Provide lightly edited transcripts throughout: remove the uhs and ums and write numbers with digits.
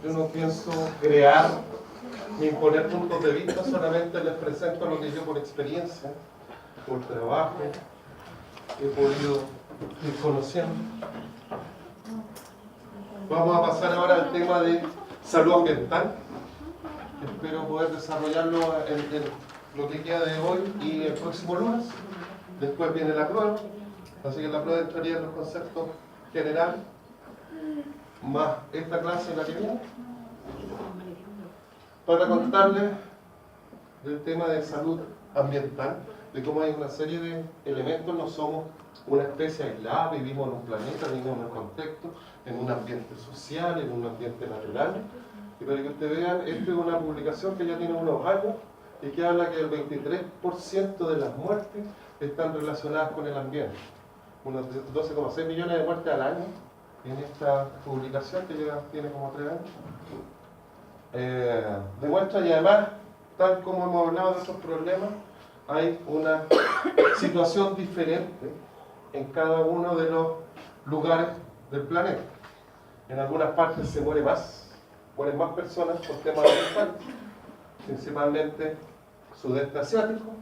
Yo no pienso crear ni imponer puntos de vista, solamente les presento lo que yo por experiencia, por trabajo, he podido ir conociendo. Vamos a pasar ahora al tema de salud ambiental. Espero poder desarrollarlo en lo que queda de hoy y el próximo lunes. Después viene la prueba, así que la prueba entraría en los conceptos generales, más esta clase y la que viene, para contarles del tema de salud ambiental, de cómo hay una serie de elementos, no somos una especie aislada, vivimos en un planeta, vivimos en un contexto, en un ambiente social, en un ambiente natural. Y para que ustedes vean, esta es una publicación que ya tiene unos años y que habla que el 23% de las muertes están relacionadas con el ambiente. Unos 12,6 millones de muertes al año en esta publicación que ya tiene como 3 años. Demuestra, y además, tal como hemos hablado de estos problemas, hay una situación diferente en cada uno de los lugares del planeta. En algunas partes se mueren más personas por temas ambientales, principalmente sudeste asiático,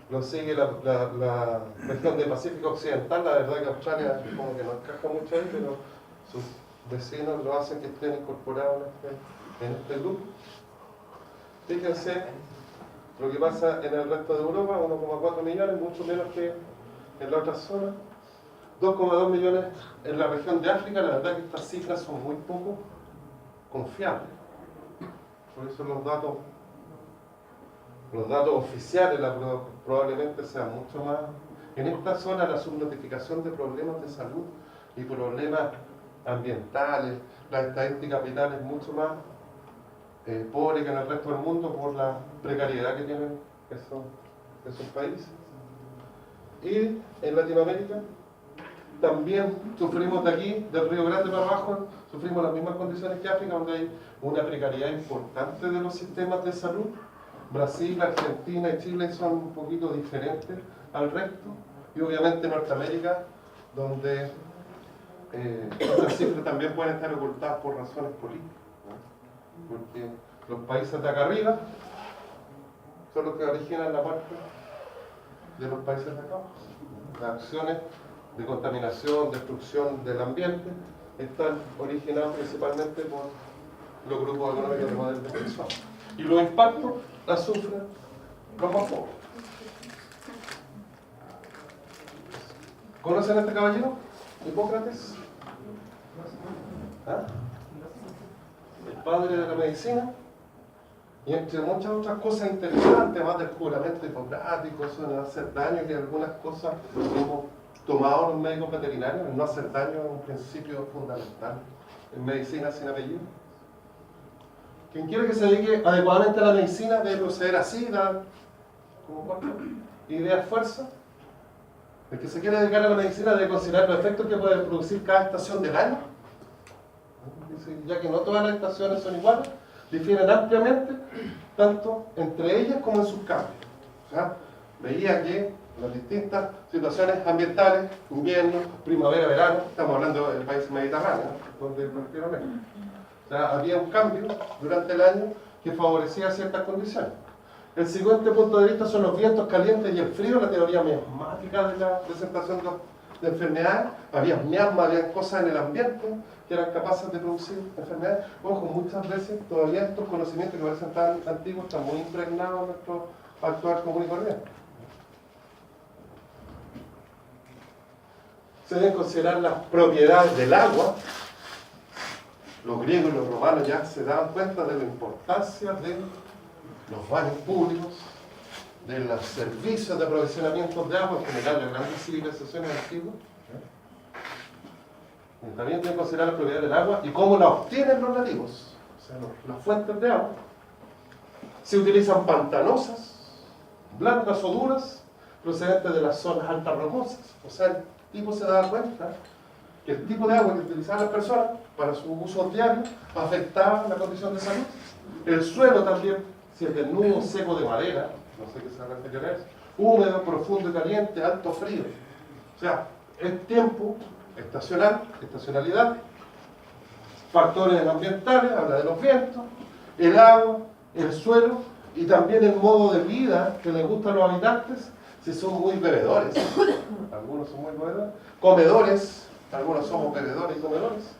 lo sigue la región del Pacífico Occidental. La verdad que Australia como que no encaja mucho ahí, pero sus vecinos lo hacen que estén incorporados en este grupo. Fíjense lo que pasa en el resto de Europa, 1,4 millones, mucho menos que en la otra zona. 2,2 millones en la región de África. La verdad que estas cifras son muy poco confiables. Por eso los datos oficiales probablemente sean mucho más. En esta zona la subnotificación de problemas de salud y problemas ambientales, la estadística vital es mucho más pobre que en el resto del mundo por la precariedad que tienen esos países. Y en Latinoamérica también sufrimos de aquí, del Río Grande para abajo, sufrimos las mismas condiciones que África, donde hay una precariedad importante de los sistemas de salud. Brasil, Argentina y Chile son un poquito diferentes al resto, y obviamente Norteamérica, donde estas cifras también pueden estar ocultadas por razones políticas, ¿no? Porque los países de acá arriba son los que originan la parte de los países de acá. Las acciones de contaminación, destrucción del ambiente, están originadas principalmente por los grupos económicos de poder defensor. Y los impactos las sufren los más pobres. ¿Conocen a este caballero? Hipócrates. ¿Ah? El padre de la medicina. Y entre muchas otras cosas interesantes, más del juramento hipocrático, eso de no hacer daño, y algunas cosas como tomados los médicos veterinarios, el no hacer daño es un principio fundamental en medicina sin apellido. Quien quiere que se dedique adecuadamente a la medicina debe proceder así, dar como cuatro ideas fuerzas. El que se quiere dedicar a la medicina debe considerar los efectos que puede producir cada estación del año, ya que no todas las estaciones son iguales, difieren ampliamente, tanto entre ellas como en sus cambios. O sea, veía que las distintas situaciones ambientales, invierno, primavera, verano, estamos hablando del país mediterráneo, donde prácticamente. O sea, había un cambio durante el año que favorecía ciertas condiciones. El siguiente punto de vista son los vientos calientes y el frío, la teoría miasmática de la presentación de enfermedades. Había miasma, había cosas en el ambiente que eran capaces de producir enfermedades. Ojo, muchas veces todavía estos conocimientos que parecen tan antiguos están muy impregnados en nuestro actual común y corriente. Se deben considerar las propiedades del agua. Los griegos y los romanos ya se daban cuenta de la importancia de los baños públicos, de los servicios de aprovisionamiento de agua, en general de grandes civilizaciones antiguas. Y también tienen que considerar la propiedad del agua y cómo la obtienen los nativos, o sea, las fuentes de agua. Se utilizan pantanosas, blandas o duras, procedentes de las zonas altas rocosas. O sea, el tipo se daba cuenta que el tipo de agua que utilizaban las personas para su uso diario afectaba la condición de salud. El suelo también, si es desnudo, seco de madera, no sé qué se refiere a eso, húmedo, profundo y caliente, alto frío. O sea, es tiempo, estacionalidad, factores ambientales, habla de los vientos, el agua, el suelo y también el modo de vida que les gusta a los habitantes, si son muy bebedores, algunos son muy bebedores, comedores, algunos somos bebedores y comedores,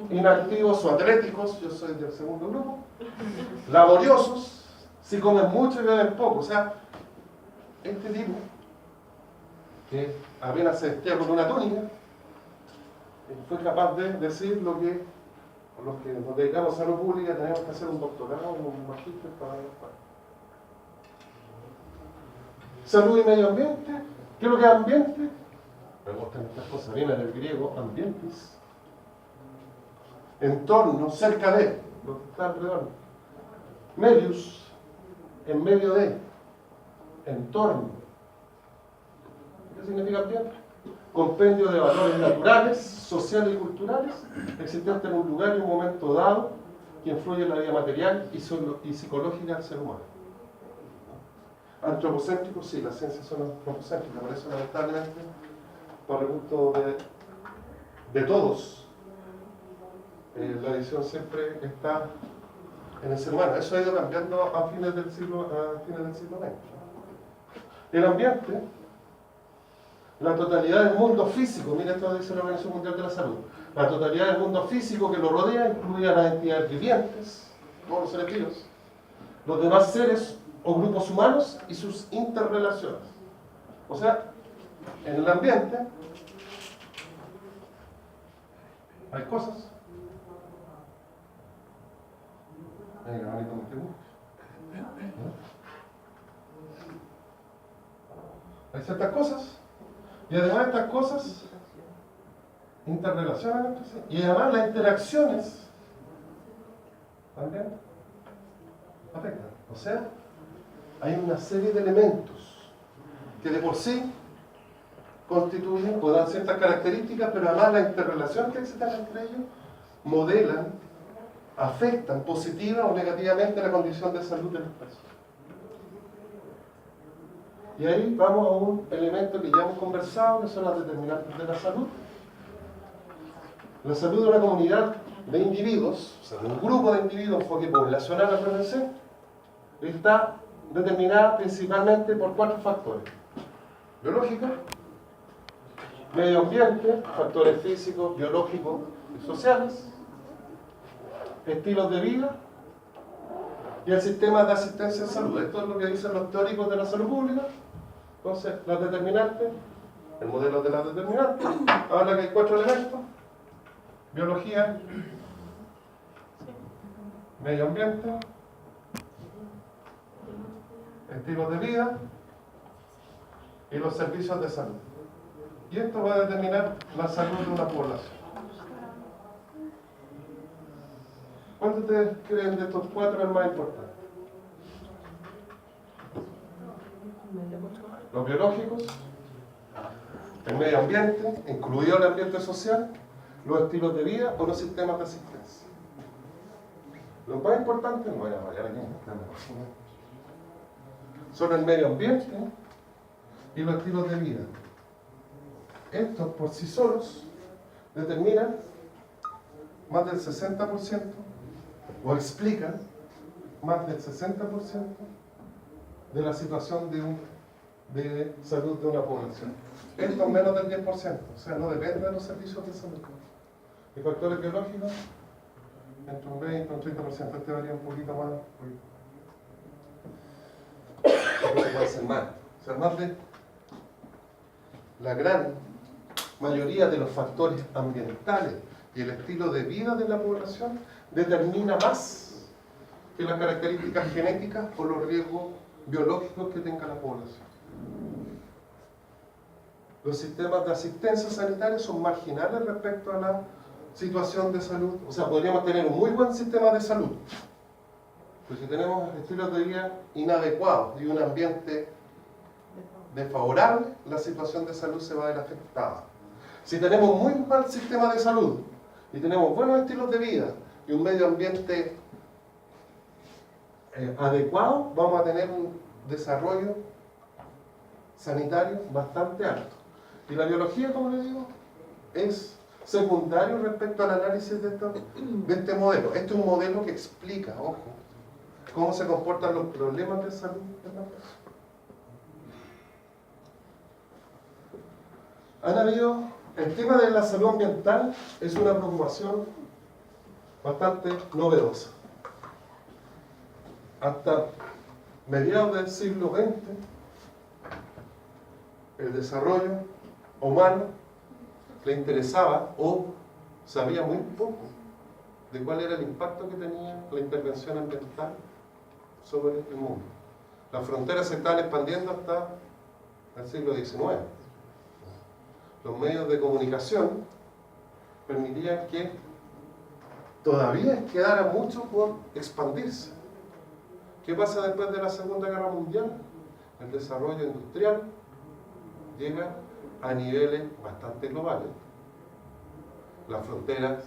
inactivos o atléticos, yo soy del segundo grupo, laboriosos, si comen mucho y beben poco, o sea, este tipo, que apenas se vestía con una túnica, fue capaz de decir lo que los que nos dedicamos a salud pública tenemos que hacer un doctorado, un magíster para... Salud y medio ambiente. ¿Qué es lo que es ambiente? Me gustan estas cosas, viene del griego ambientis. Entorno, cerca de, lo que está alrededor. Medius, en medio de. Entorno. ¿Qué significa ambiente? Compendio de valores naturales, sociales y culturales, existentes en un lugar y un momento dado, que influye en la vida material y psicológica del ser humano. Antropocéntricos, sí, las ciencias son antropocéntricas, por eso lamentablemente, por el gusto de todos, la visión siempre está en el ser humano. Eso ha ido cambiando a fines del siglo XX. El ambiente, la totalidad del mundo físico, mira esto dice la Organización Mundial de la Salud, la totalidad del mundo físico que lo rodea, incluye a las entidades vivientes, todos los seres vivos, los demás seres o grupos humanos y sus interrelaciones. O sea, en el ambiente hay cosas. Hay ciertas cosas. Y además estas cosas interrelacionan entre sí. Y además las interacciones también afectan. O sea, hay una serie de elementos que de por sí constituyen o dan ciertas características, pero además la interrelación que existen entre ellos modelan, afectan positiva o negativamente la condición de salud de las personas. Y ahí vamos a un elemento que ya hemos conversado, que son las determinantes de la salud. La salud de una comunidad de individuos, o sea, de un grupo de individuos, enfoque poblacional al PNC, está determinada principalmente por 4 factores: biológica, medio ambiente, factores físicos, biológicos y sociales, estilos de vida y el sistema de asistencia en salud. Esto es lo que dicen los teóricos de la salud pública. Entonces, las determinantes, el modelo de las determinantes, habla que hay 4 elementos: biología, medio ambiente, estilos de vida y los servicios de salud. Y esto va a determinar la salud de una población. ¿Cuántos de ustedes creen de estos 4 es el más importante? Los biológicos, el medio ambiente, incluido el ambiente social, los estilos de vida o los sistemas de asistencia. Lo más importante, no voy a variar aquí, son el medio ambiente y los estilos de vida. Estos por sí solos determinan más del 60% o explican más del 60% de la situación de salud de una población. Esto es menos del 10%, o sea, no depende de los servicios de salud. Y factores biológicos, entre un 20 y un 30%, este varía un poquito más. Puede ser más. O sea, más de la gran mayoría de los factores ambientales y el estilo de vida de la población determina más que las características genéticas o los riesgos biológicos que tenga la población. Los sistemas de asistencia sanitaria son marginales respecto a la situación de salud. O sea, podríamos tener un muy buen sistema de salud, pero si tenemos estilos de vida inadecuados y un ambiente desfavorable, la situación de salud se va a ver afectada. Si tenemos muy mal sistema de salud y tenemos buenos estilos de vida y un medio ambiente adecuado, vamos a tener un desarrollo sanitario bastante alto. Y la biología, como les digo, es secundario respecto al análisis de este modelo. Este es un modelo que explica, ojo, cómo se comportan los problemas de salud de la persona. El tema de la salud ambiental es una preocupación bastante novedosa. Hasta mediados del siglo XX, el desarrollo humano le interesaba o sabía muy poco de cuál era el impacto que tenía la intervención ambiental sobre el mundo. Las fronteras se estaban expandiendo hasta el siglo XIX. Los medios de comunicación permitían que todavía quedara mucho por expandirse. ¿Qué pasa después de la Segunda Guerra Mundial? El desarrollo industrial llega a niveles bastante globales. Las fronteras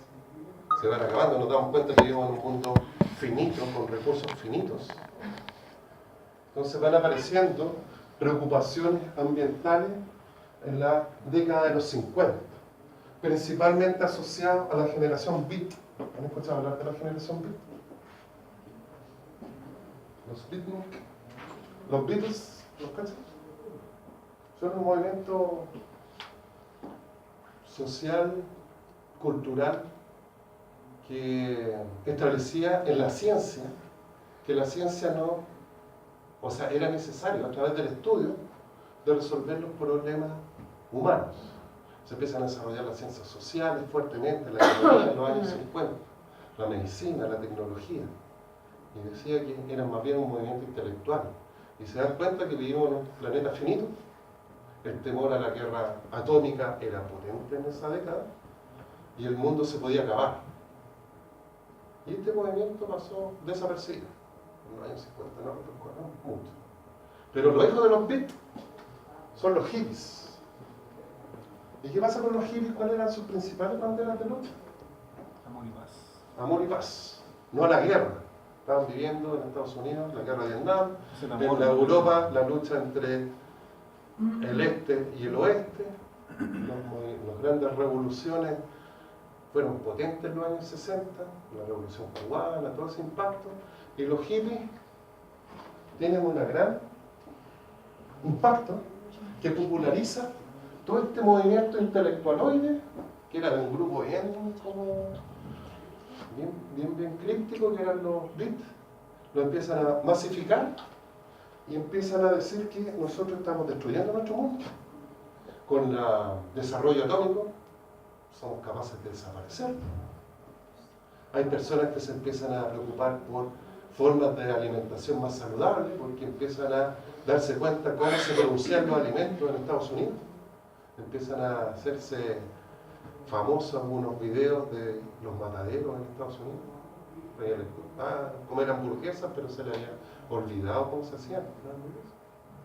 se van acabando, nos damos cuenta que vivimos en un mundo finito, con recursos finitos. Entonces van apareciendo preocupaciones ambientales en la década de los 50, principalmente asociadas a la generación Beat. ¿Han escuchado hablar de la generación Beat? Los Beatles, ¿los cachan? Son un movimiento social, cultural, que establecía en la ciencia que la ciencia no, o sea, era necesario a través del estudio de resolver los problemas humanos. Se empiezan a desarrollar las ciencias sociales fuertemente, la economía en los años 50, la medicina, la tecnología. Y decía que era más bien un movimiento intelectual. Y se dan cuenta que vivimos en un planeta finito. El temor a la guerra atómica era potente en esa década y el mundo se podía acabar. Y este movimiento pasó desapercibido. En los años 50 no recuerdo mucho. Pero los hijos de los Beat son los hippies. ¿Y qué pasa con los hippies? ¿Cuáles eran sus principales banderas de lucha? Amor y paz. Amor y paz. No a la guerra. Estaban viviendo en Estados Unidos la guerra de Vietnam, en la Europa la lucha entre el este y el oeste. Las grandes revoluciones fueron potentes en los años 60, la revolución cubana, todo ese impacto. Y los hippies tienen un gran impacto que populariza todo este movimiento intelectualoide, que era de un grupo bien críptico, que eran los Beat. Lo empiezan a masificar y empiezan a decir que nosotros estamos destruyendo nuestro mundo. Con el desarrollo atómico somos capaces de desaparecer. Hay personas que se empiezan a preocupar por formas de alimentación más saludables, porque empiezan a darse cuenta cómo se producían los alimentos en Estados Unidos. Empiezan a hacerse famosos algunos videos de los mataderos en Estados Unidos. Comer hamburguesas, pero se les había olvidado cómo se hacían las hamburguesas.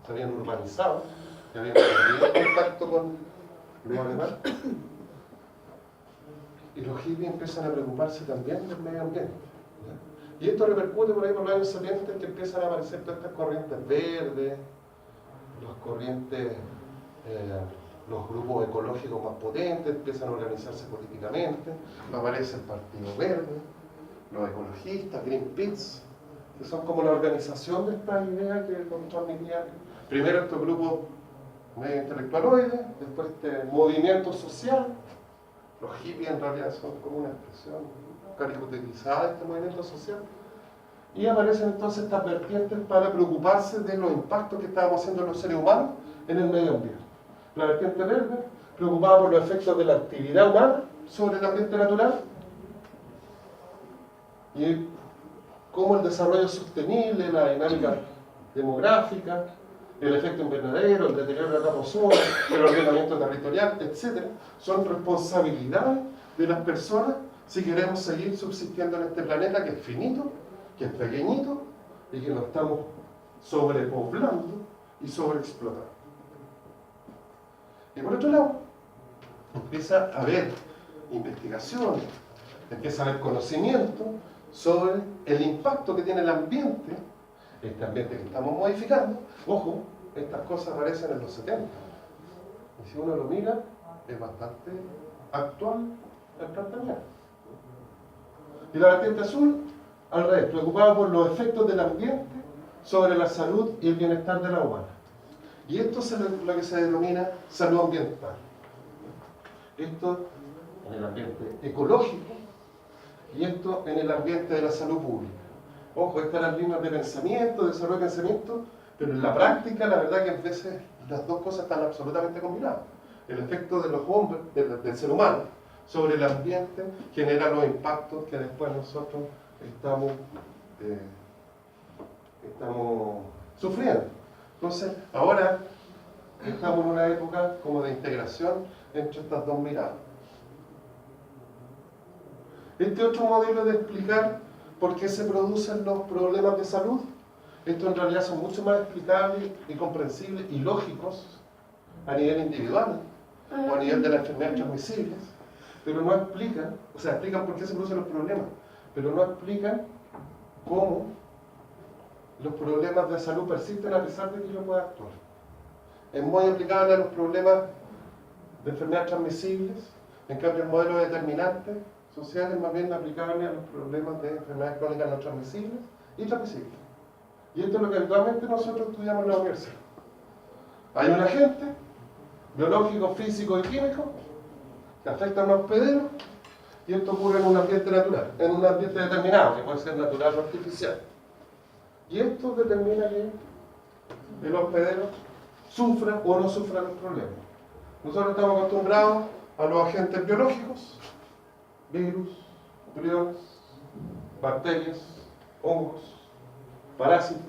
Se habían urbanizado, y habían perdido contacto con los animales. Y los hippies empiezan a preocuparse también del medio ambiente. ¿Ya? Y esto repercute por ahí por los años 70, que empiezan a aparecer todas estas corrientes verdes, las corrientes, los grupos ecológicos más potentes, empiezan a organizarse políticamente, aparece el Partido Verde, los ecologistas, Greenpeace, que son como la organización de esta idea que transmitían primero estos grupos medio intelectualoides, después este movimiento social. Los hippies en realidad son como una expresión caricaturizada de este movimiento social. Y aparecen entonces estas vertientes para preocuparse de los impactos que estábamos haciendo los seres humanos en el medio ambiente. La vertiente verde, preocupada por los efectos de la actividad humana sobre el ambiente natural y cómo el desarrollo sostenible, la dinámica demográfica, el efecto invernadero, el deterioro de la capa ozono, el ordenamiento territorial, etc., son responsabilidades de las personas si queremos seguir subsistiendo en este planeta que es finito, que es pequeñito y que lo estamos sobrepoblando y sobreexplotando. Y por otro lado, empieza a haber investigaciones, empieza a haber conocimiento sobre el impacto que tiene el ambiente, este ambiente que estamos modificando. Ojo, estas cosas aparecen en los 70. Y si uno lo mira, es bastante actual del planteamiento. Y la vertiente azul, al revés, preocupado por los efectos del ambiente sobre la salud y el bienestar de la humana. Y esto es lo que se denomina salud ambiental. Esto en el ambiente ecológico y esto en el ambiente de la salud pública. Ojo, estas son las líneas de pensamiento, de desarrollo de pensamiento, pero en la práctica la verdad que a veces las dos cosas están absolutamente combinadas. El efecto de los hombres, del ser humano, sobre el ambiente genera los impactos que después nosotros estamos sufriendo. Entonces, ahora estamos en una época como de integración entre estas dos miradas. Este otro modelo de explicar por qué se producen los problemas de salud, estos en realidad son mucho más explicables y comprensibles y lógicos a nivel individual o a nivel de las enfermedades transmisibles, pero no explican, o sea, explican por qué se producen los problemas, pero no explican cómo los problemas de salud persisten a pesar de que yo pueda actuar. Es muy aplicable a los problemas de enfermedades transmisibles, en cambio el modelo determinante social es más bien aplicable a los problemas de enfermedades crónicas no transmisibles y transmisibles. Y esto es lo que habitualmente nosotros estudiamos en la universidad. Hay un agente biológico, físico y químico que afecta a un hospedero y esto ocurre en un ambiente natural, en un ambiente determinado, que puede ser natural o artificial. Y esto determina que el hospedero sufra o no sufra los problemas. Nosotros estamos acostumbrados a los agentes biológicos, virus, priones, bacterias, hongos, parásitos,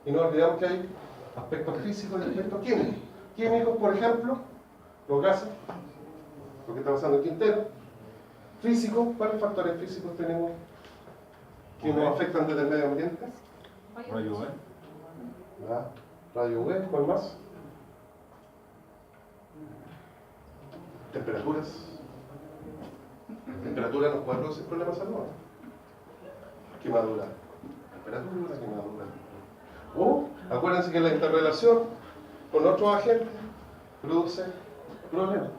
y no olvidamos que hay aspectos físicos y aspectos químicos. Químicos, por ejemplo, los gases, lo que está pasando en Quintero. Físicos, ¿cuáles factores físicos tenemos que nos afectan desde el medio ambiente? Rayo UV. Radio UV, ¿cuál más? Temperaturas. Temperatura nos puede producir problemas de salud. Quemadura. Temperatura, quemadura. O, acuérdense que la interrelación con otros agentes produce problemas.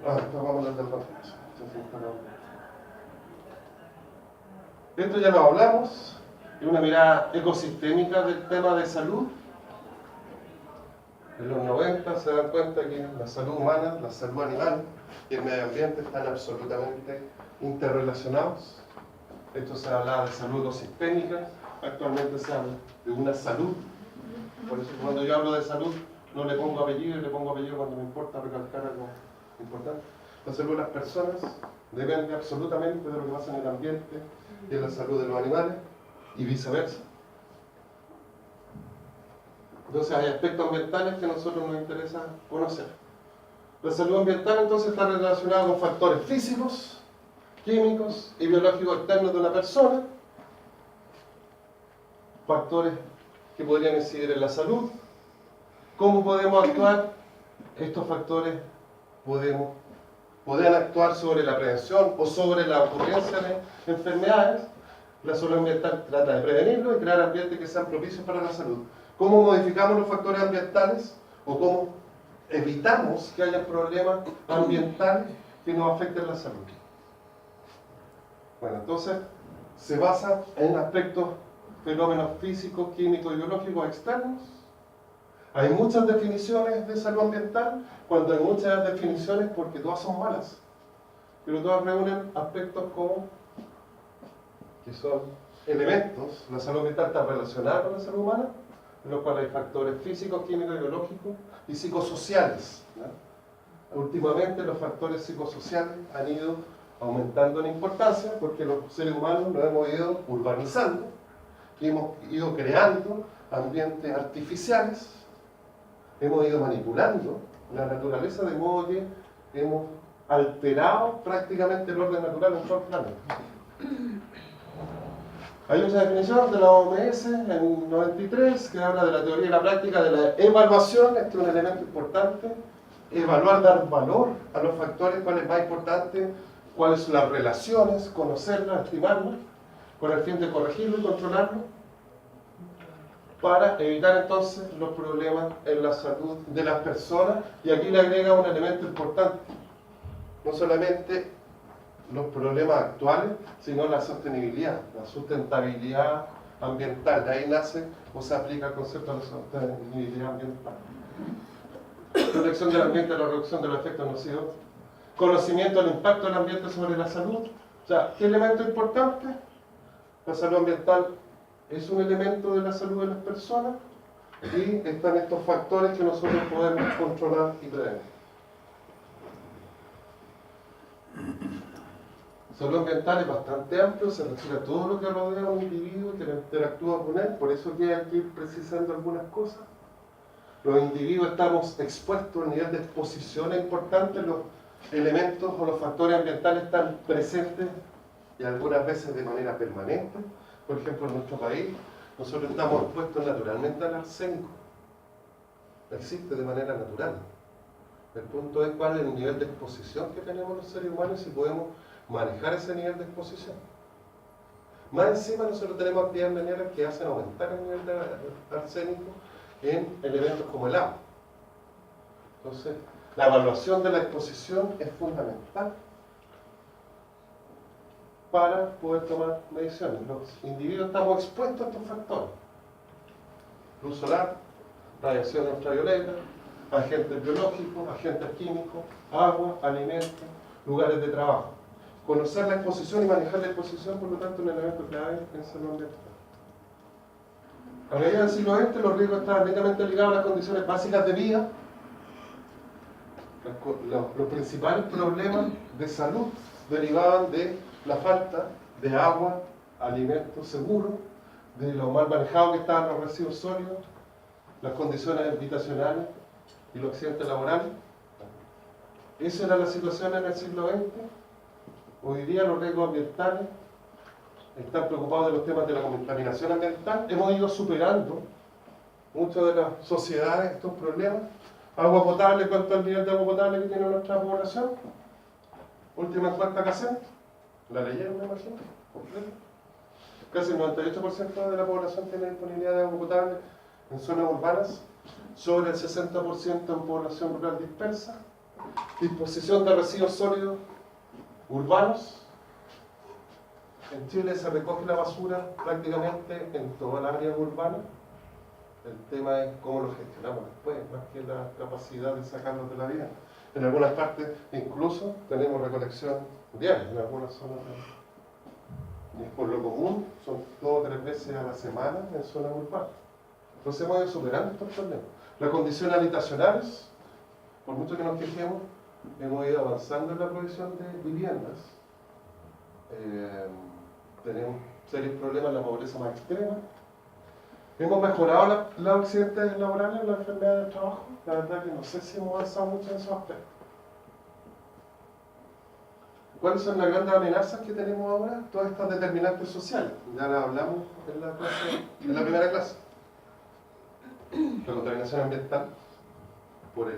Esto vamos a hablar del reemplazo. Esto ya lo hablamos, es una mirada ecosistémica del tema de salud. En los 90 se dan cuenta que la salud humana, la salud animal y el medio ambiente están absolutamente interrelacionados. Esto se hablaba de salud ecosistémica, actualmente se habla de una salud. Por eso cuando yo hablo de salud no le pongo apellido, le pongo apellido cuando me importa recalcar algo importante. La salud de las personas depende absolutamente de lo que pasa en el ambiente y en la salud de los animales y viceversa. Entonces hay aspectos ambientales que a nosotros nos interesa conocer. La salud ambiental entonces está relacionada con factores físicos, químicos y biológicos externos de una persona, factores que podrían incidir en la salud. ¿Cómo podemos actuar? Estos factores podrían actuar sobre la prevención o sobre la ocurrencia de enfermedades. La salud ambiental trata de prevenirlo y crear ambientes que sean propicios para la salud. ¿Cómo modificamos los factores ambientales? ¿O cómo evitamos que haya problemas ambientales que nos afecten la salud? Bueno, entonces se basa en aspectos, fenómenos físicos, químicos y biológicos externos. Hay muchas definiciones de salud ambiental, cuando hay muchas definiciones porque todas son malas, pero todas reúnen aspectos como que son elementos. La salud ambiental está relacionada con la salud humana, en los cuales hay factores físicos, químicos, biológicos y psicosociales, ¿no? Últimamente los factores psicosociales han ido aumentando en importancia porque los seres humanos nos hemos ido urbanizando y hemos ido creando ambientes artificiales, hemos ido manipulando la naturaleza de modo que hemos alterado prácticamente el orden natural en todo el planeta. Hay una definición de la OMS en 93 que habla de la teoría y la práctica de la evaluación. Este es un elemento importante. Evaluar, dar valor a los factores, cuál es más importante, cuáles son las relaciones, conocerlas, estimarlas, con el fin de corregirlo y controlarlo, para evitar entonces los problemas en la salud de las personas. Y aquí le agrega un elemento importante, no solamente los problemas actuales, sino la sostenibilidad, la sustentabilidad ambiental. De ahí nace o se aplica el concepto de la sostenibilidad ambiental. Protección del ambiente, la reducción de los efectos nocivos, conocimiento del impacto del ambiente sobre la salud. O sea, ¿qué elemento importante? La salud ambiental es un elemento de la salud de las personas y están estos factores que nosotros podemos controlar y prevenir. Salud ambiental es bastante amplio, se refiere a todo lo que rodea a un individuo que interactúa con él, por eso que hay que ir precisando algunas cosas. Los individuos estamos expuestos, el nivel de exposición es importante, los elementos o los factores ambientales están presentes y algunas veces de manera permanente. Por ejemplo, en nuestro país, nosotros estamos expuestos naturalmente al arsénico. Existe de manera natural. El punto es cuál es el nivel de exposición que tenemos los seres humanos y si podemos manejar ese nivel de exposición. Más encima nosotros tenemos actividades mineras que hacen aumentar el nivel de arsénico en elementos como el agua. Entonces, la evaluación de la exposición es fundamental para poder tomar mediciones. Los individuos estamos expuestos a estos factores. Luz solar, radiación ultravioleta, agentes biológicos, agentes químicos, agua, alimentos, lugares de trabajo. Conocer la exposición y manejar la exposición, por lo tanto, es un elemento clave en salud ambiental. A medida del siglo XX, los riesgos estaban netamente ligados a las condiciones básicas de vida. Los principales problemas de salud derivaban de la falta de agua, alimentos seguros, de lo mal manejado que estaban los residuos sólidos, las condiciones habitacionales y los accidentes laborales. Esa era la situación en el siglo XX. Hoy día los riesgos ambientales están preocupados de los temas de la contaminación ambiental. Hemos ido superando muchas de las sociedades estos problemas. Agua potable, ¿cuánto es el nivel de agua potable que tiene nuestra población? Última encuesta que hacemos. ¿La leyeron, me imagino? Casi el 98% de la población tiene disponibilidad de agua potable en zonas urbanas, sobre el 60% en población rural dispersa. Disposición de residuos sólidos urbanos. En Chile se recoge la basura prácticamente en toda la área urbana. El tema es cómo lo gestionamos después, más que la capacidad de sacarlos de la vida. En algunas partes incluso tenemos recolección diaria, en algunas zonas. Y por lo común son 2 o 3 veces a la semana en zonas urbanas. Entonces hemos ido superando estos problemas. Las condiciones habitacionales, por mucho que nos quejemos, hemos ido avanzando en la provisión de viviendas. Tenemos serios problemas en la pobreza más extrema. Hemos mejorado los accidentes laborales, las enfermedades del trabajo. La verdad que no sé si hemos avanzado mucho en esos aspectos. ¿Cuáles son las grandes amenazas que tenemos ahora? Todas estas determinantes sociales. Ya las hablamos en la primera clase. La contaminación ambiental por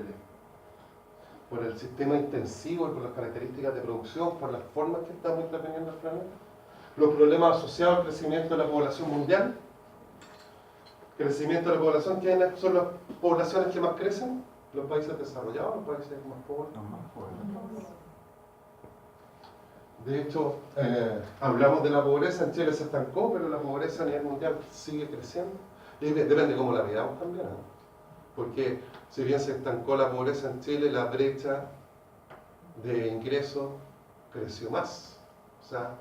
el sistema intensivo, por las características de producción, por las formas que estamos interviniendo en el planeta. Los problemas asociados al crecimiento de la población mundial. Crecimiento de la población, ¿quiénes son las poblaciones que más crecen? Los países desarrollados, los países más pobres. De hecho, hablamos de la pobreza, en Chile se estancó, pero la pobreza a nivel mundial sigue creciendo. Y depende de cómo la veamos también, ¿no? Porque si bien se estancó la pobreza en Chile, la brecha de ingresos creció más. O sea,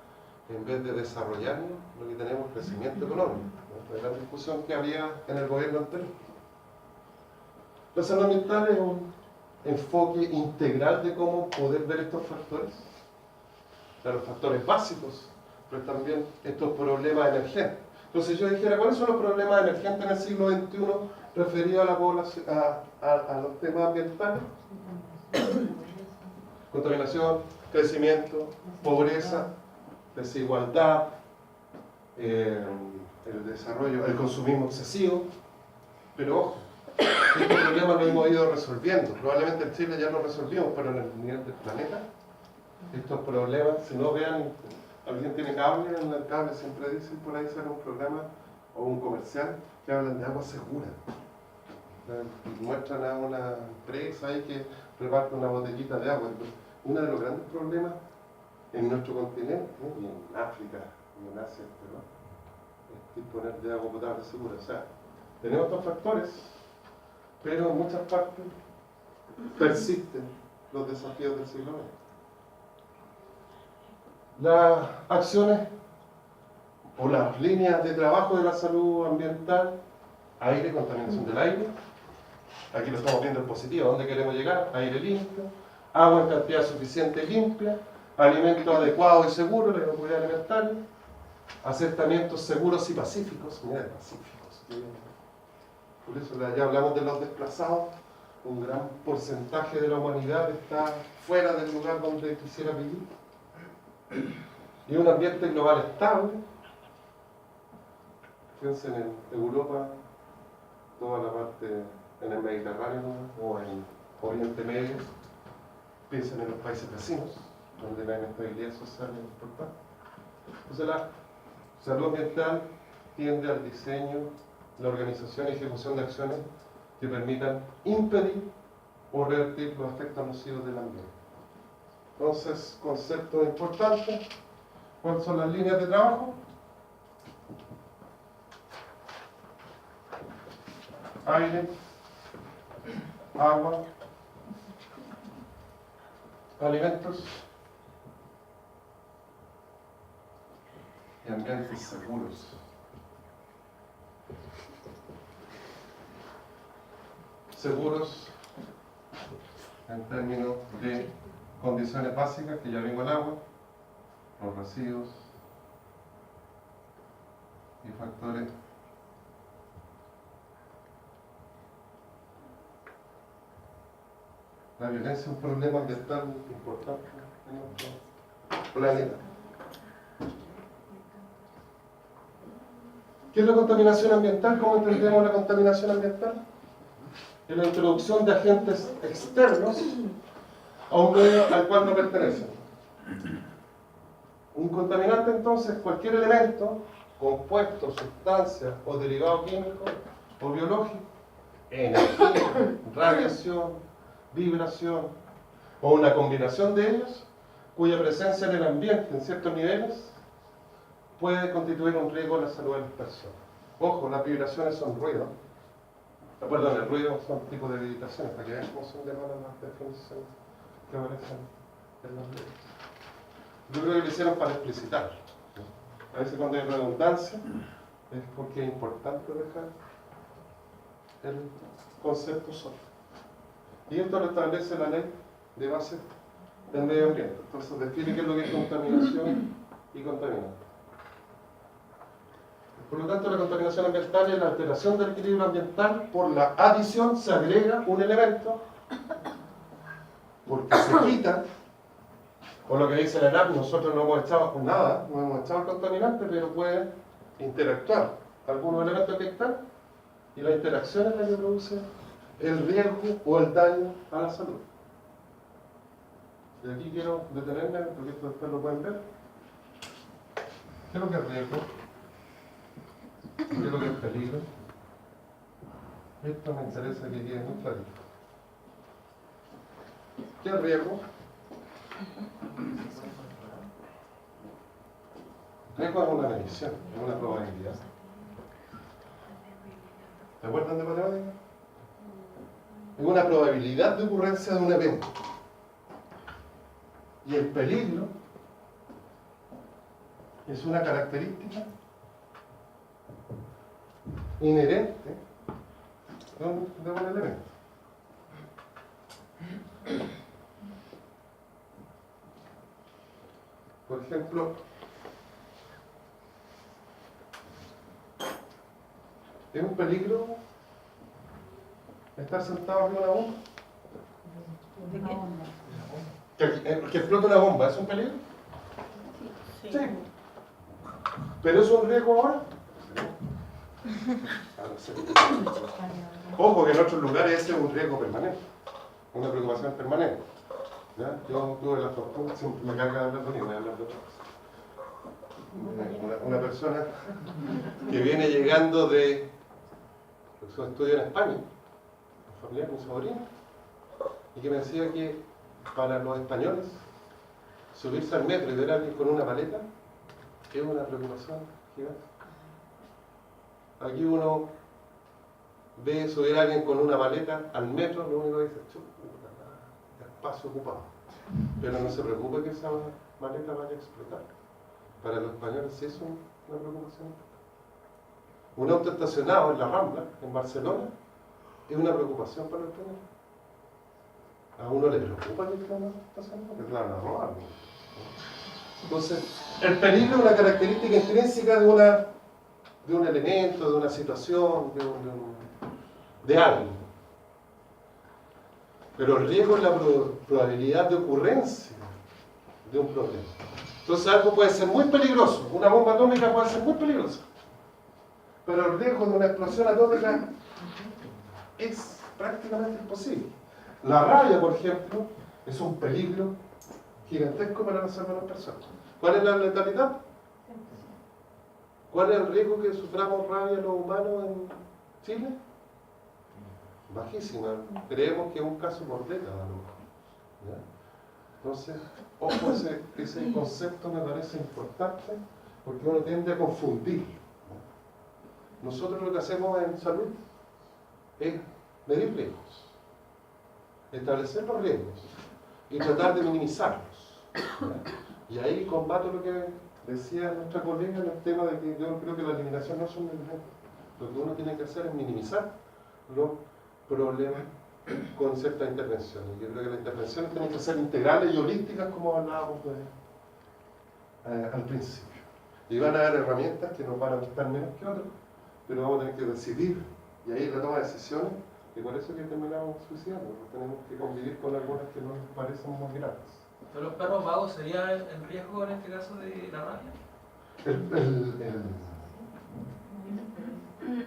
en vez de desarrollarnos, lo que tenemos es crecimiento económico. ¿No? La gran discusión que había en el gobierno anterior. La salud ambiental es un enfoque integral de cómo poder ver estos factores. Los factores básicos, pero también estos problemas emergentes. Entonces yo dijera, ¿cuáles son los problemas emergentes en el siglo XXI referidos a la población, a los temas ambientales? Contaminación, crecimiento, pobreza, desigualdad, el desarrollo, el consumismo excesivo. Pero ojo, estos problemas los hemos ido resolviendo. Probablemente en Chile ya lo resolvimos, pero en el nivel del planeta, estos problemas, si no vean, alguien tiene cable, en el cable siempre dicen por ahí sale un programa o un comercial que hablan de agua segura. Muestran a una empresa ahí que reparte una botellita de agua. uno de los grandes problemas en nuestro continente, y en África, y en Asia, ¿verdad?, es disponer de agua potable segura. O sea, tenemos estos factores, pero en muchas partes persisten los desafíos del siglo XX. Las acciones o las líneas de trabajo de la salud ambiental: aire, contaminación del aire. Aquí lo estamos viendo en positivo, ¿a dónde queremos llegar? Aire limpio, agua en cantidad suficiente y limpia, alimentos adecuados y seguros, la inocuidad alimentaria, asentamientos seguros y pacíficos. Mira, pacíficos. Por eso ya hablamos de los desplazados. Un gran porcentaje de la humanidad está fuera del lugar donde quisiera vivir. Y un ambiente global estable. Fíjense en Europa, toda la parte en el Mediterráneo o en Oriente Medio. Piensen en los países vecinos, donde la inestabilidad social es importante. Entonces la salud ambiental tiende al diseño, la organización y ejecución de acciones que permitan impedir o revertir los efectos nocivos del ambiente. Entonces, conceptos importantes. ¿Cuáles son las líneas de trabajo? Aire, agua, alimentos y ambientes seguros. Seguros en términos de condiciones básicas, que ya vimos: el agua, los residuos y factores la violencia es un problema ambiental importante en nuestro planeta. ¿Qué es la contaminación ambiental? ¿Cómo entendemos la contaminación ambiental? Es la introducción de agentes externos a un medio al cual no pertenecen. Un contaminante, entonces, cualquier elemento, compuesto, sustancia o derivado químico o biológico, energía, radiación, vibración o una combinación de ellos, cuya presencia en el ambiente en ciertos niveles puede constituir un riesgo a la salud de las personas. Ojo, las vibraciones son ruido. Perdón, el ruido son tipos de vibraciones, para que vean cómo son de malas las definiciones que aparecen en los libros. Yo creo que lo hicieron para explicitar. A veces cuando hay redundancia es porque es importante dejar el concepto solo. Y esto lo establece la ley de base del medio ambiente. Entonces define qué es lo que es contaminación y contaminante. Por lo tanto, la contaminación ambiental es la alteración del equilibrio ambiental. Por la adición se agrega un elemento, porque se quita, o lo que dice la ENAP, nosotros no hemos echado con nada, no hemos echado el contaminante, pero puede interactuar algunos elementos que están, y la interacción es la que produce el riesgo o el daño a la salud. Y aquí quiero detenerme, porque esto después lo pueden ver. ¿Qué es lo que es riesgo? ¿Qué es lo que es peligro? Esto me interesa que quede muy clarito. ¿Qué es riesgo? Riesgo es una medición, es una probabilidad. ¿Se acuerdan de matemática? Es una probabilidad de ocurrencia de un evento. Y el peligro es una característica inherente de un elemento. Por ejemplo, ¿es un peligro estar sentado arriba de una bomba? ¿De qué? Que explote una bomba, ¿es un peligro? Sí. ¿Pero es un riesgo ahora? Ojo, que en otros lugares ese es un riesgo permanente, una preocupación permanente. ¿Ya? Yo tuve la fortuna, siempre me carga de hablar conmigo, voy a hablar de otra cosa. Una persona que viene llegando de su estudio en España, un familiar, un sobrino, y que me decía que para los españoles, subirse al metro y ver a alguien con una maleta es una preocupación gigante. Aquí uno ve subir a alguien con una maleta al metro, lo único que dice, espacio ocupado. Pero no se preocupe que esa maleta vaya a explotar. Para los españoles sí es una preocupación. Un auto estacionado en la Rambla, en Barcelona, es una preocupación para los españoles. A uno le preocupa que esté estacionado, que te la van a robar, ¿no? Entonces, el peligro es una característica intrínseca de un elemento, de una situación, de algo. Pero el riesgo es la probabilidad de ocurrencia de un problema. Entonces algo puede ser muy peligroso, una bomba atómica puede ser muy peligrosa, pero el riesgo de una explosión atómica es prácticamente imposible. La rabia, por ejemplo, es un peligro gigantesco para la salud de las personas. ¿Cuál es la letalidad? ¿Cuál es el riesgo que suframos rabia los humanos en Chile? Bajísima. Creemos que es un caso por década, ¿no? Entonces, ojo, ese concepto me parece importante porque uno tiende a confundir. Nosotros lo que hacemos en salud es medir riesgos, establecer los riesgos y tratar de minimizarlos. Y ahí combato lo que decía nuestra colega en el tema de que yo creo que la eliminación no es un elemento. Lo que uno tiene que hacer es minimizar los problemas con ciertas intervenciones. Yo creo que las intervenciones tienen que ser integrales y holísticas, como hablábamos al principio. Y van a haber herramientas que nos van a gustar menos que otras, pero vamos a tener que decidir. Y ahí la toma de decisiones, y por eso que terminamos suicidando, porque tenemos que convivir con algunas que no nos parecen muy gratas. ¿Pero los perros vagos sería el riesgo en este caso de la rabia?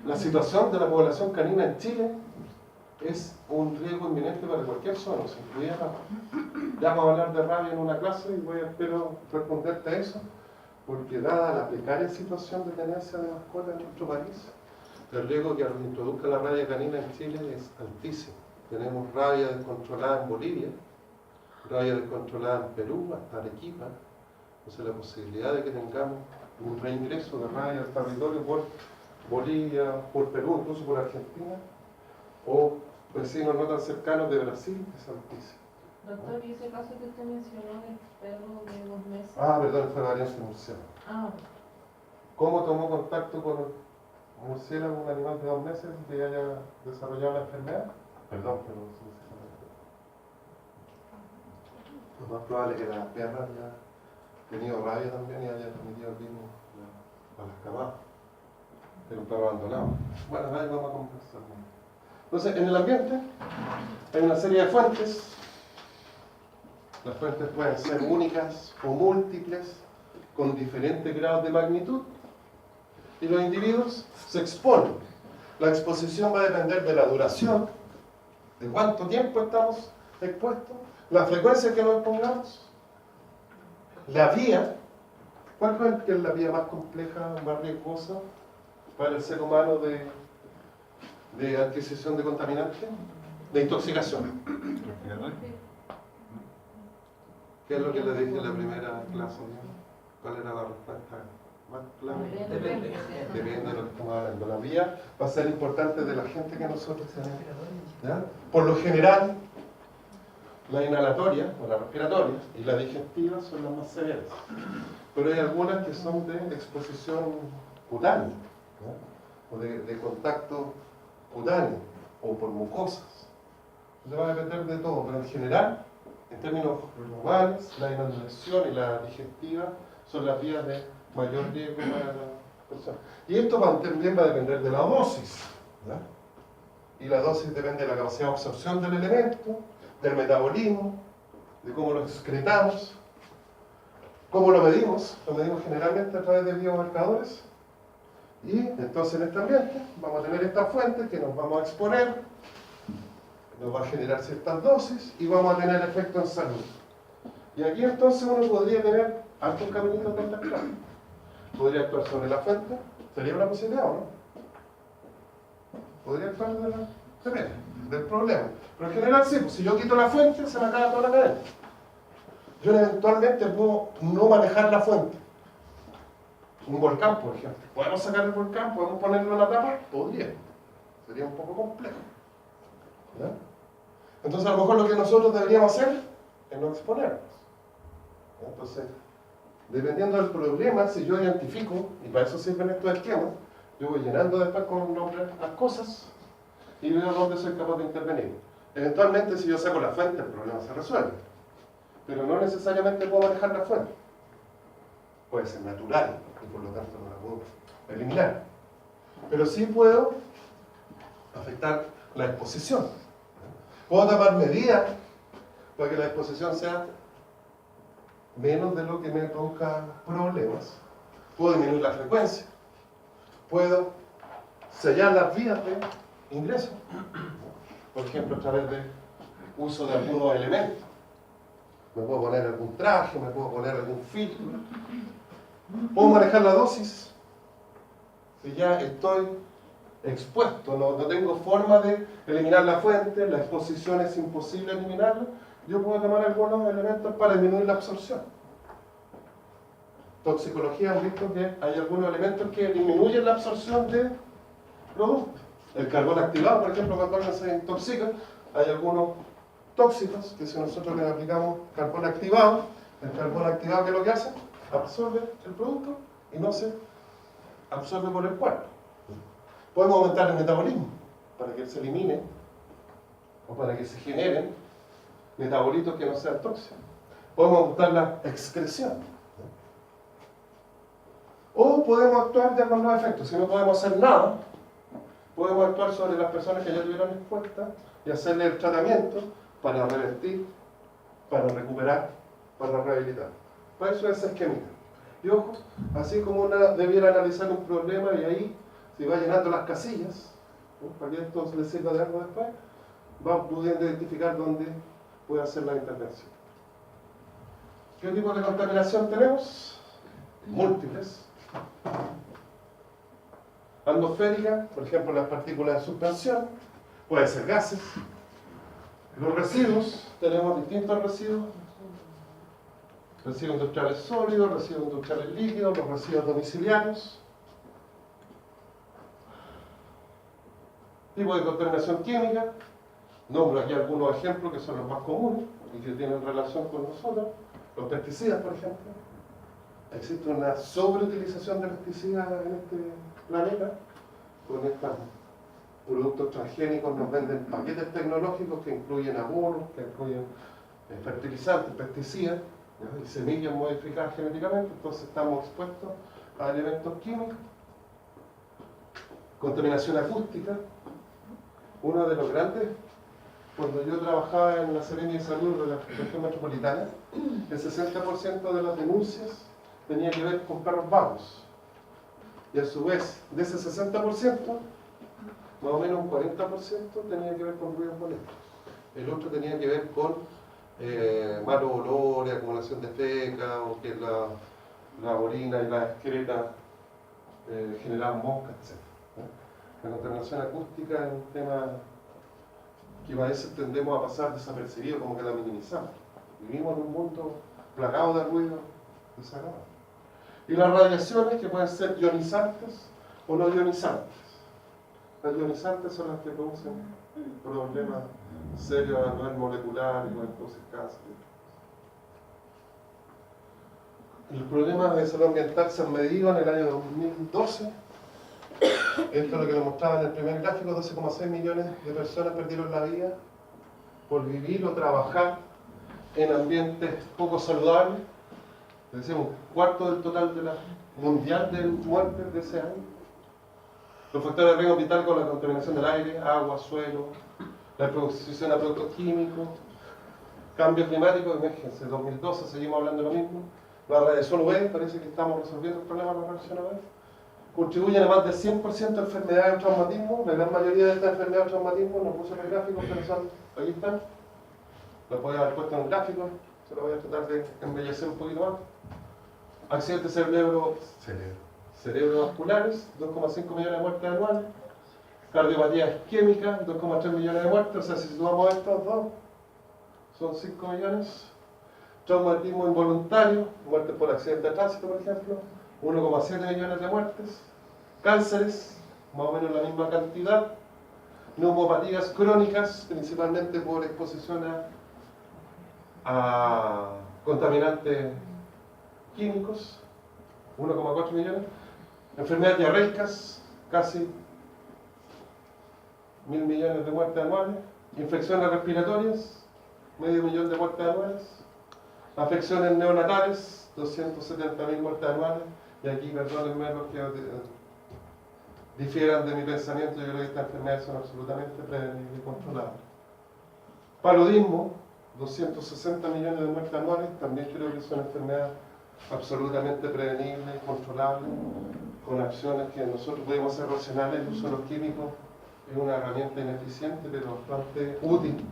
La situación de la población canina en Chile es un riesgo inminente para cualquier zona, incluida rabia. Ya vamos a hablar de rabia en una clase y espero responderte a eso, porque dada la precaria situación de tenencia de mascotas en nuestro país, el riesgo que introduzca la rabia canina en Chile es altísimo. Tenemos rabia descontrolada en Bolivia, rabia descontrolada en Perú, hasta Arequipa. Entonces la posibilidad de que tengamos un reingreso de rabia al territorio por Bolivia, por Perú, incluso por Argentina, o vecinos no tan cercanos de Brasil, es altísimo. Doctor, ¿y ese caso que usted mencionó del perro de 2 meses? Ah, perdón, fue variante murciélago. Ah, ¿Cómo tomó contacto con un murciélago, un animal de 2 meses que haya desarrollado la enfermedad? Perdón, pero lo más probable es que la perra haya tenido rabia también y haya transmitido el virus a las camadas. Era un perro abandonado. Bueno, ahí vamos a conversar. Entonces, en el ambiente hay una serie de fuentes. Las fuentes pueden ser únicas o múltiples, con diferentes grados de magnitud. Y los individuos se exponen. La exposición va a depender de la duración, de cuánto tiempo estamos expuestos, la frecuencia que nos pongamos, la vía. ¿Cuál es la vía más compleja, más riesgosa para el ser humano de adquisición de contaminantes? De intoxicación. ¿Qué es lo que le dije en la primera clase? ¿Cuál era la respuesta más clave? Depende. Depende de lo que estamos hablando. La vía va a ser importante de la gente que nosotros tenemos. ¿Ya? Por lo general, la inhalatoria o la respiratoria y la digestiva son las más severas. Pero hay algunas que son de exposición cutánea, ¿ya? O de contacto cutáneo o por mucosas. Entonces va a depender de todo, pero en general, en términos globales, la inhalación y la digestiva son las vías de mayor riesgo para la persona. Y esto también va a depender de la dosis, ¿verdad? Y la dosis depende de la capacidad de absorción del elemento, del metabolismo, de cómo lo excretamos. ¿Cómo lo medimos? Lo medimos generalmente a través de biomarcadores. Y entonces en este ambiente vamos a tener estas fuentes que nos vamos a exponer, nos va a generar ciertas dosis y vamos a tener efecto en salud. Y aquí entonces uno podría tener altos caminitos de contactar. Podría actuar sobre la fuente, sería una posibilidad, ¿o no? ¿Podría actuar Depende del problema. Pero en general sí, pues si yo quito la fuente, se me acaba toda la cadena. Yo eventualmente puedo no manejar la fuente. Un volcán, por ejemplo. ¿Podemos sacar el volcán? ¿Podemos ponerlo en la tapa? Podría. Sería un poco complejo. ¿Ya? Entonces a lo mejor lo que nosotros deberíamos hacer es no exponernos. Entonces, dependiendo del problema, si yo identifico, y para eso sirven estos esquemas, yo voy llenando después con nombres las cosas y veo dónde soy capaz de intervenir. Eventualmente, si yo saco la fuente, el problema se resuelve. Pero no necesariamente puedo manejar la fuente. Puede ser natural y por lo tanto no la puedo eliminar. Pero sí puedo afectar la exposición. Puedo tomar medidas para que la exposición sea menos de lo que me provoca problemas. Puedo disminuir la frecuencia. Puedo sellar las vías de ingreso. Por ejemplo, a través de uso de algunos elementos. Me puedo poner algún traje, me puedo poner algún filtro. Puedo manejar la dosis. Si ya estoy expuesto, no tengo forma de eliminar la fuente, la exposición es imposible eliminarla, yo puedo tomar algunos elementos para disminuir la absorción. Toxicología han visto que hay algunos elementos que disminuyen la absorción de productos. El carbón activado, por ejemplo, cuando alguien se intoxica, hay algunos tóxicos que si nosotros les aplicamos carbón activado, el carbón activado, ¿qué es lo que hace? Absorbe el producto y no se absorbe por el cuerpo. Podemos aumentar el metabolismo para que se elimine o para que se generen metabolitos que no sean tóxicos. Podemos aumentar la excreción. O podemos actuar ya con los efectos. Si no podemos hacer nada, podemos actuar sobre las personas que ya tuvieron expuestas y hacerle el tratamiento para revertir, para recuperar, para rehabilitar. Para eso es esquemita. Y ojo, así como una debiera analizar un problema y ahí, si va llenando las casillas, ¿no? Para que esto le sirva de algo después, va pudiendo identificar dónde puede hacer la intervención. ¿Qué tipo de contaminación tenemos? Múltiples. Atmosférica, por ejemplo, las partículas de suspensión, puede ser gases. Los residuos, tenemos distintos residuos. Residuos industriales sólidos, residuos industriales líquidos, los residuos domiciliarios. Tipo de contaminación química. Nombro aquí algunos ejemplos que son los más comunes y que tienen relación con nosotros. Los pesticidas, por ejemplo. Existe una sobreutilización de pesticidas en este planeta. Con estos productos transgénicos nos venden paquetes tecnológicos que incluyen abonos, que incluyen fertilizantes, pesticidas, ¿no? Y semillas modificadas genéticamente. Entonces estamos expuestos a elementos químicos. Contaminación acústica. Uno de los grandes, cuando yo trabajaba en la Serenia de Salud de la región metropolitana, el 60% de las denuncias tenía que ver con perros vagos. Y a su vez, de ese 60%, más o menos un 40% tenía que ver con ruidos molestos. El otro tenía que ver con malos olores, acumulación de feca, o que la orina y la excreta generaban moscas, etc. La contaminación acústica es un tema que a veces tendemos a pasar desapercibido, como que la minimizamos. Vivimos en un mundo plagado de ruido desagradable. Y las radiaciones, que pueden ser ionizantes o no ionizantes. Las ionizantes son las que producen problemas serios a nivel molecular y pueden producir cáncer. Los problemas de salud ambiental se han medido en el año 2012. Esto es lo que nos mostraba en el primer gráfico: 12,6 millones de personas perdieron la vida por vivir o trabajar en ambientes poco saludables. Es decir, un cuarto del total de la mundial de muertes de ese año. Los factores de riesgo ambiental con la contaminación del aire, agua, suelo, la exposición a productos químicos, cambio climático, imagínense, 2012 seguimos hablando de lo mismo. La radiación UV, parece que estamos resolviendo el problema de la radiación UV. Contribuyen a más del 100% de enfermedades o traumatismos. La gran mayoría de estas enfermedades o traumatismos, no puse en el gráfico, pero son, aquí están. Lo podía haber puesto en un gráfico, se lo voy a tratar de embellecer un poquito más. Accidentes cerebrovasculares, 2,5 millones de muertes anuales. Cardiopatía isquémica, 2,3 millones de muertes, o sea, si sumamos estos dos, son 5 millones. Traumatismo involuntario, muertes por accidente de tránsito, por ejemplo, 1,7 millones de muertes. Cánceres, más o menos la misma cantidad. Neumopatías crónicas, principalmente por exposición a contaminantes químicos, 1,4 millones. Enfermedades diarreicas, casi 1.000 millones de muertes anuales. Infecciones respiratorias, medio millón de muertes anuales. Afecciones neonatales, 270.000 muertes anuales. Y aquí, perdónenme los que difieran de mi pensamiento, yo creo que estas enfermedades son absolutamente prevenibles y controlables. Paludismo, 260 millones de muertes anuales, también creo que son enfermedades absolutamente prevenibles y controlables, con acciones que nosotros podemos hacer racionales. El uso de los químicos es una herramienta ineficiente, pero bastante útil.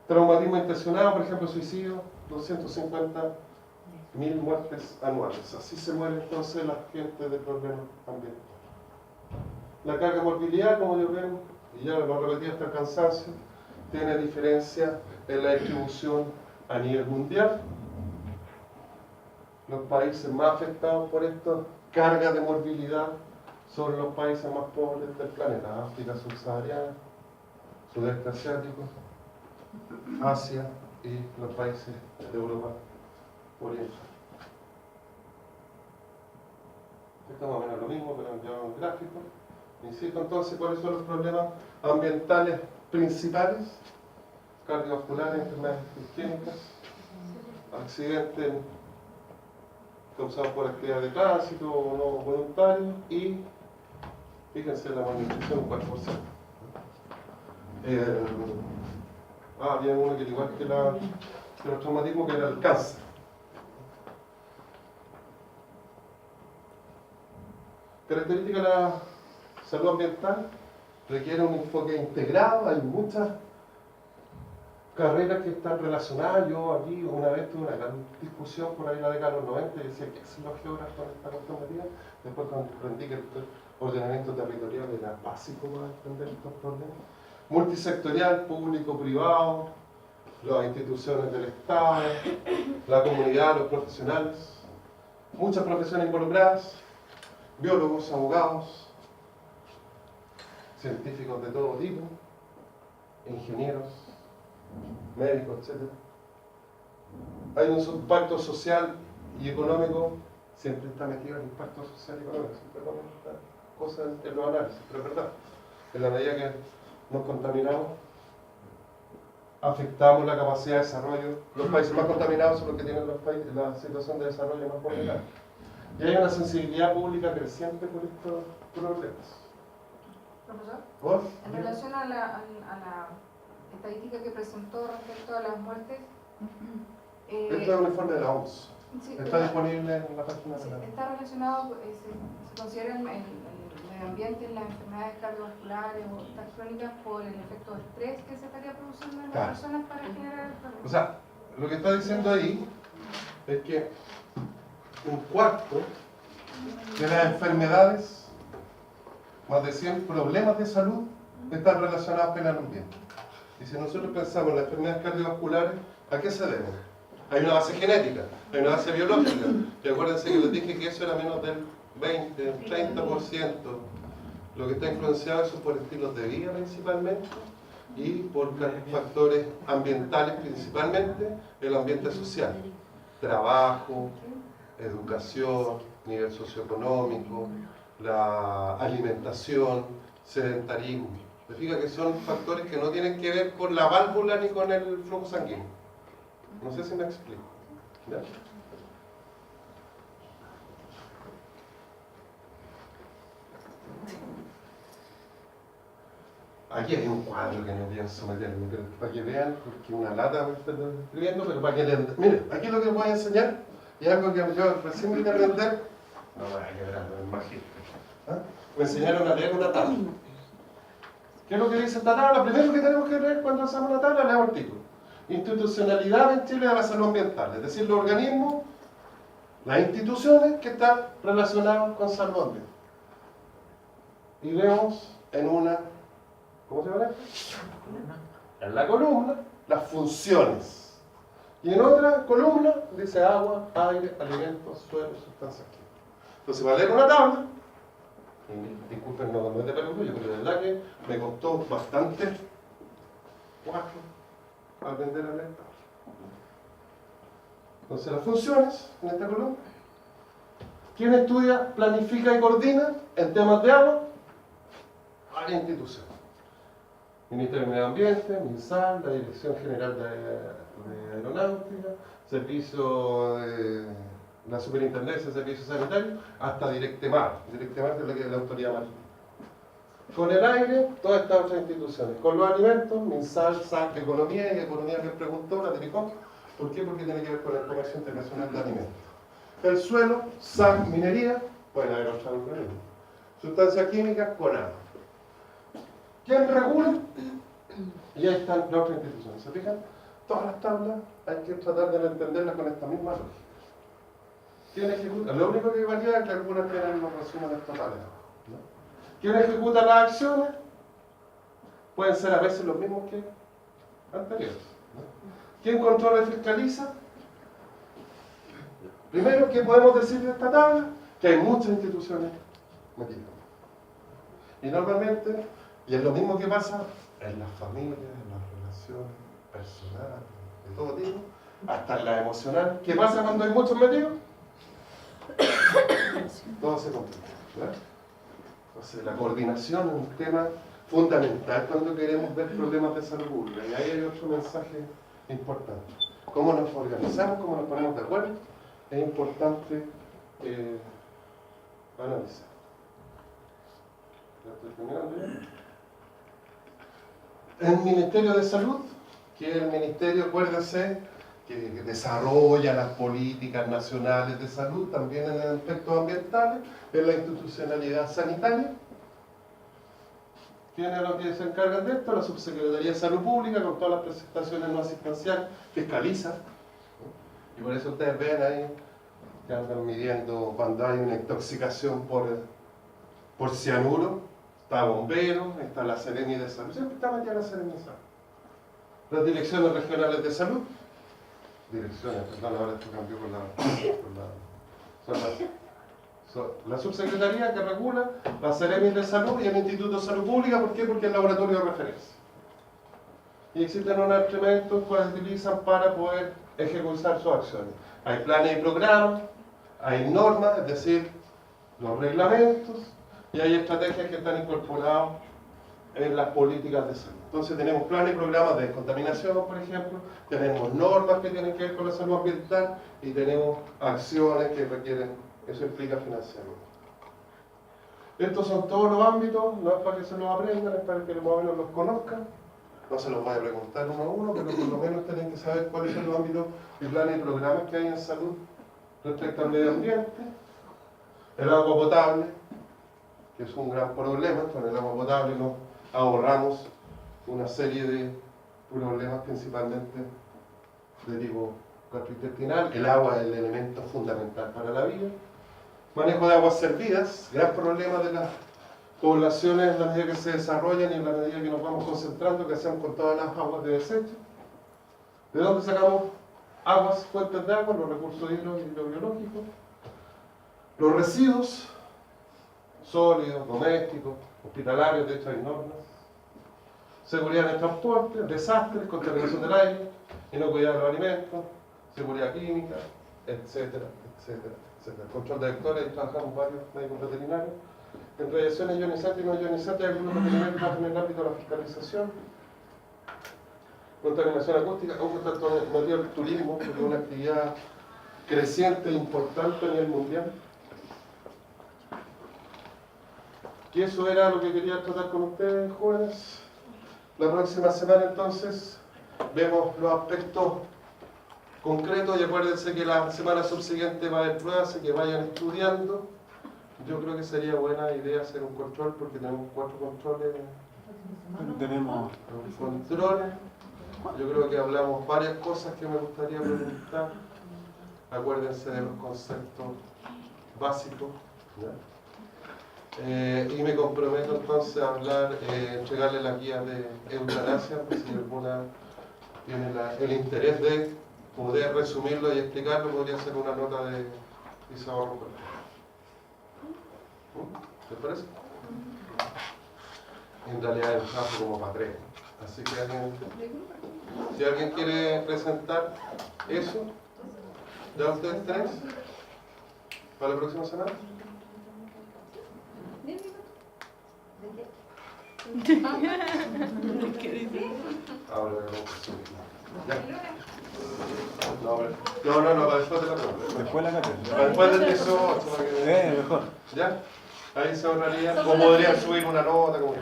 Traumatismo intencionado, por ejemplo, suicidio, 250.000 muertes anuales. Así se muere entonces la gente de problemas ambientales. La carga morbilidad, como yo veo, y ya lo repetí hasta el cansancio, tiene diferencia en la distribución a nivel mundial. Los países más afectados por esta carga de morbilidad son los países más pobres del planeta: África subsahariana, Sudeste asiático, Asia y los países de Europa Oriental. Esto es más o menos lo mismo, pero en un gráfico. Insisto entonces, ¿cuáles son los problemas ambientales principales? Cardiovasculares, enfermedades isquémicas, accidentes causados por actividad de tránsito o no voluntarios, y fíjense la malnutrición, un 4%. Había uno que igual que los traumatismos, que era el cáncer. Característica de la salud ambiental: requiere un enfoque integrado. Hay muchas carreras que están relacionadas. Yo aquí una vez tuve una gran discusión por ahí en la década de los 90 y decía: ¿qué hacen los geógrafos con esta cuestión metida? Después comprendí que el ordenamiento territorial era básico para entender estos problemas. Multisectorial, público, privado, las instituciones del Estado, la comunidad, los profesionales, muchas profesiones involucradas: biólogos, abogados, científicos de todo tipo, ingenieros, médicos, etc. Hay un impacto social y económico, siempre está metido el impacto social y económico, siempre ponen estas cosas en los análisis, pero es verdad, en la medida que nos contaminamos, afectamos la capacidad de desarrollo. Los países más contaminados son los que tienen la situación de desarrollo más vulnerable. Y hay una sensibilidad pública creciente por estos problemas. Profesor, ¿Vos? en relación a la estadística que presentó respecto a las muertes, Esto es un informe de la OMS. sí, Está disponible en la página de sí, la... está relacionado, se considera el medio ambiente en las enfermedades cardiovasculares o estas crónicas por el efecto de estrés que se estaría produciendo en las personas para generar el problema. O sea, lo que está diciendo ahí es que un cuarto de las enfermedades, más de 100 problemas de salud, están relacionados con el ambiente. Y si nosotros pensamos en las enfermedades cardiovasculares, ¿a qué se deben? Hay una base genética, hay una base biológica. Y acuérdense que les dije que eso era menos del 20, 30%. Lo que está influenciado eso por estilos de vida principalmente y por factores ambientales, principalmente el ambiente social: trabajo, educación, nivel socioeconómico, la alimentación, sedentarismo. Se fija que son factores que no tienen que ver con la válvula ni con el flujo sanguíneo. No sé si me explico. ¿Ya? Aquí hay un cuadro que no pienso meterme, pero para que vean, porque una lata me está escribiendo, pero para que le... Miren, aquí lo que les voy a enseñar es algo que yo recién vine a aprender. No voy a quebrar, no es mágico. ¿Ah? Me enseñaron a leer una tabla. ¿Qué es lo que dice esta tabla? Lo primero que tenemos que leer cuando hacemos una tabla, leemos el título: Institucionalidad en Chile de la salud ambiental, es decir, los organismos, las instituciones que están relacionadas con salud ambiental. y vemos en una, ¿cómo se llama esto? En la columna, las funciones. Y en otra columna dice agua, aire, alimentos, suelo, sustancias químicas. Entonces, para leer una tabla, y disculpen, no es de perogrullo, pero de verdad que me costó bastante aprender a leer tablas. Entonces, las funciones en esta columna. ¿Quién estudia, planifica y coordina en temas de agua? Varias instituciones. Ministerio de Medio Ambiente, MinSal, la Dirección General de Aeronáutica, Servicio de la Superintendencia de Servicios Sanitarios, hasta Directemar. Directemar es la que es la autoridad marítima. Con el aire, todas estas otras instituciones. Con los alimentos, MinSal, SAC, Economía, y Economía que preguntó, la Telecom. ¿Por qué? Porque tiene que ver con el comercio internacional de alimentos. El suelo, SAC, minería, pueden haber otros organismos. Sustancias químicas, CONADO. ¿Quién regula? Y ahí están las otras instituciones. ¿Se fijan? Todas las tablas hay que tratar de entenderlas con esta misma lógica. ¿Quién ejecuta? Lo único que varía es que algunas tienen los resúmenes totales. ¿No? ¿Quién ejecuta las acciones? Pueden ser a veces los mismos que anteriores. ¿No? ¿Quién controla y fiscaliza? Primero, ¿qué podemos decir de esta tabla? Que hay muchas instituciones metidas. Y normalmente, y es lo mismo que pasa en las familias, en las relaciones personales, de todo tipo, hasta en la emocional. ¿Qué pasa cuando hay muchos metidos? Todo se complica, ¿verdad? Entonces, la coordinación es un tema fundamental cuando queremos ver problemas de salud pública. Y ahí hay otro mensaje importante. ¿Cómo nos organizamos? ¿Cómo nos ponemos de acuerdo? Es importante analizar. ¿Ya estoy terminando ya? El Ministerio de Salud, que es el ministerio, acuérdense, que desarrolla las políticas nacionales de salud, también en aspectos ambientales, en la institucionalidad sanitaria. ¿Quiénes son los que se encargan de esto? La Subsecretaría de Salud Pública, con todas las prestaciones no asistenciales, fiscaliza. Y por eso ustedes ven ahí que andan midiendo cuando hay una intoxicación por cianuro. Está Bombero, está la Seremi de Salud, siempre está metida la Seremi de Salud. Las direcciones regionales de salud, ahora esto cambió la subsecretaría que regula, la Seremi de Salud y el Instituto de Salud Pública. ¿Por qué? Porque es el laboratorio de referencia. Y existen unos instrumentos que se utilizan para poder ejecutar sus acciones. Hay planes y programas, hay normas, es decir, los reglamentos, y hay estrategias que están incorporadas en las políticas de salud. Entonces tenemos planes y programas de descontaminación, por ejemplo, tenemos normas que tienen que ver con la salud ambiental y tenemos acciones que requieren, eso implica financiamiento. Estos son todos los ámbitos, no es para que se los aprendan, es para que más o menos los conozcan. No se los voy a preguntar uno a uno, pero por lo menos tienen que saber cuáles son los ámbitos y planes y programas que hay en salud respecto al medio ambiente. El agua potable, que es un gran problema. Con el agua potable nos ahorramos una serie de problemas, principalmente de tipo gastrointestinal. El agua es el elemento fundamental para la vida. Manejo de aguas servidas, gran problema de las poblaciones en la medida que se desarrollan y en la medida que nos vamos concentrando, que hacemos con todas las aguas de desecho. ¿De dónde sacamos aguas, fuentes de agua? Los recursos hidrobiológicos. Los residuos sólidos, domésticos, hospitalarios, de hecho hay normas. Seguridad en el transporte, desastres, contaminación del aire, inocuidad de los alimentos, seguridad química, etcétera, etcétera, etcétera. Control de vectores, ahí trabajamos varios médicos veterinarios. En radiaciones ionizantes y no ionizantes hay algunos requerimientos más en el ámbito de la fiscalización. Contaminación acústica, aunque tanto metido el turismo, porque es una actividad creciente e importante a nivel mundial. Y eso era lo que quería tratar con ustedes, jóvenes. La próxima semana, entonces, vemos los aspectos concretos y acuérdense que la semana subsiguiente va a haber pruebas, así que vayan estudiando. Yo creo que sería buena idea hacer un control porque tenemos 4 controles. Tenemos controles. Yo creo que hablamos varias cosas que me gustaría preguntar. Acuérdense de los conceptos básicos, ¿ya? Y me comprometo entonces a hablar, entregarle las guías de eutanasia, pues si alguna tiene el interés de poder resumirlo y explicarlo, podría ser una nota de Isabel Rojo. ¿Te parece? En realidad es un trabajo como para 3. Así que si alguien quiere presentar eso, ¿ya ustedes 3? ¿Para la próxima semana? Ahora ya. No, para después de la pregunta. Después la cátedra. Para después del 18. para que- Mejor. ¿Ya? Ahí se ahorraría. O podrían subir una nota. Como...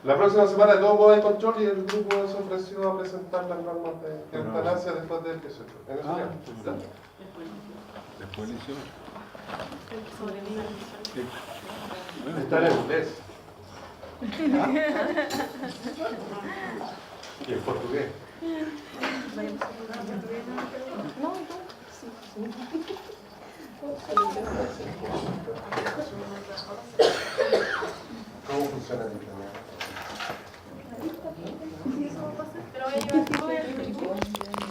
La próxima semana de todos modos hay control y el grupo se ofreció a presentar las normas de eutanasia después del 18. En eso ya. ¿Ya? Después del 18. Está en inglés. Y en portugués. ¿Cómo funciona el inglés?